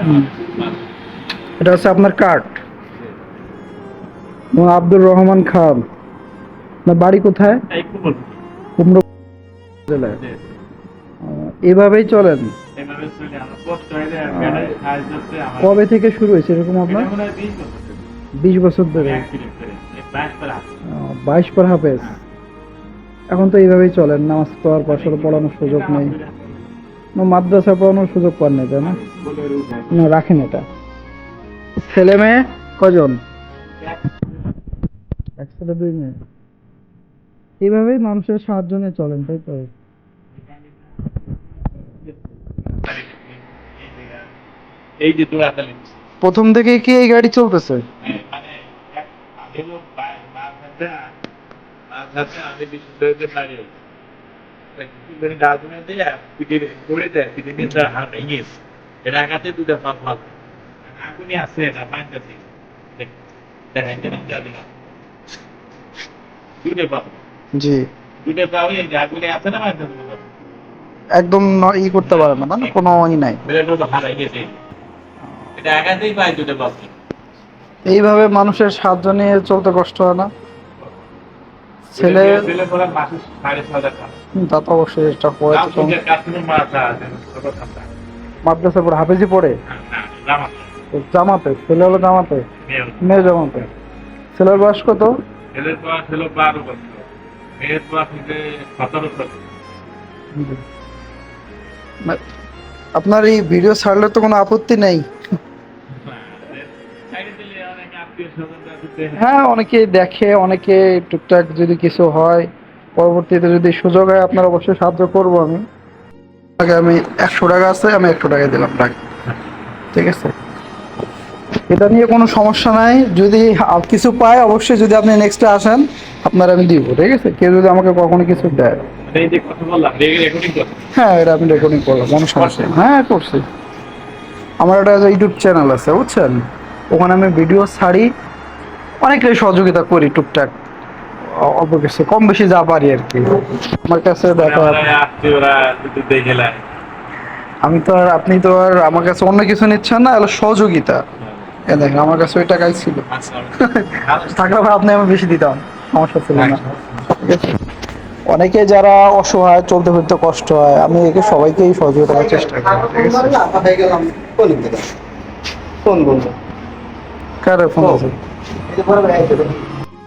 হুম। এটা হচ্ছে আপনার কার্ড। আব্দুর রহমান খান। আপনার বাড়ি কোথায়? কুমড়ো জেলায়। এভাবেই চলেন? কবে থেকে শুরু হয়েছে এরকম আপনার? 20 বছর ধরে। 22 পর হাফেজ। এখন তো এইভাবেই চলেন, নামাজ পড়ার পর পড়ানোর সুযোগ নেই, মাদ্রাসা পড়ানোর সুযোগ পান না, তাই না? না, রাখেন এটা। ছেলে মেয়ে কজন? এক ছেলে 2 মেয়ে। এইভাবেই মানুষের সাহায্য নিয়ে চলেন, তাই তো? এই যে দোড়াতালি প্রথম থেকে কি এই গাড়ি চলতেছে? মানে আমি লোক মাঝখানে আমি বিশ্ববিদ্যালয়তে পারি ডাকুমে দিয়ে পিঠে করে দেয়, পিঠে নিয়ে তার হাত ভেঙে গেছে। এটা আঘাতে দুটো পাপ ভালো আগুনই আছে, এটা পাঞ্জাবি দেখেন দুটো পাপ, জি। দুটো পাও এই যে আগুনে আছে না পাঞ্জাবি একদম ই করতে পারে না, মানে কোনো ই নাই। বেলাটা তো হারাই গেছে, এটা আঘাতেই পায় দুটো পাপ। এইভাবে মানুষের সাহায্য নিয়ে চলতে কষ্ট হয় না? ছেলে ছেলে পড়া মাসে 6,500 টাকা। তা তো অবশ্যই, এটা পড়ে তো কম। জামাতে মাদ্রাসা পড়ে, হাফেজি পড়ে? জামাতে? ছেলে হলো জামাতে, মেয়ে জামাতে। ছেলের বয়স কত? ছেলের বয়স হলো 12 বছর, মেয়ের বয়স হচ্ছে 17 বছর। আপনার এই ভিডিও ছাড়লে তো কোনো আপত্তি নেই? হ্যাঁ, অনেকে দেখে, অনেকে টুকটাক যদি কিছু হয়, পরবর্তীতে যদি সুযোগ হয় আপনার অবশ্যই সাহায্য করবো আমি। আমি 100 টাকা আছে, আমি 100 টাকা দিলাম, রাখ। ঠিক আছে, এটা নিয়ে কোনো সমস্যা নাই। যদি কিছু পায় অবশ্যই, যদি আপনি নেক্সটে আসেন আপনার আমি দিব, ঠিক আছে? কেউ যদি আমাকে কখনো কিছু দেয়। হ্যাঁ, এটা আমি রেকর্ডিং করলাম, কোনো সমস্যা নেই। হ্যাঁ, করছি। আমার একটা ইউটিউব চ্যানেল আছে, বুঝছেন? ওখানে আমি ভিডিও ছাড়ি, অনেকেই সহযোগিতা করি টুকটাক, অল্প কিছু, কম বেশি যা পারি আর কি। আমার কাছে দেখা, আমি তো আর, আপনি তো আর আমার কাছে অন্য কিছু নিচ্ছেন না, হলো সহযোগিতা। এ দেখেন, আমার কাছে ওই টাকাই ছিল, থাকলে ভাই আপনি আমি বেশি দিতাম, সমস্যা ছিল না। ঠিক আছে, অনেকে যারা অসহায়, চলতে ফিরতে কষ্ট হয়, আমি একে সবাইকেই সহযোগিতা করার চেষ্টা করি। ঠিক আছে, ফোন বলবো, কারে ফোন আছে?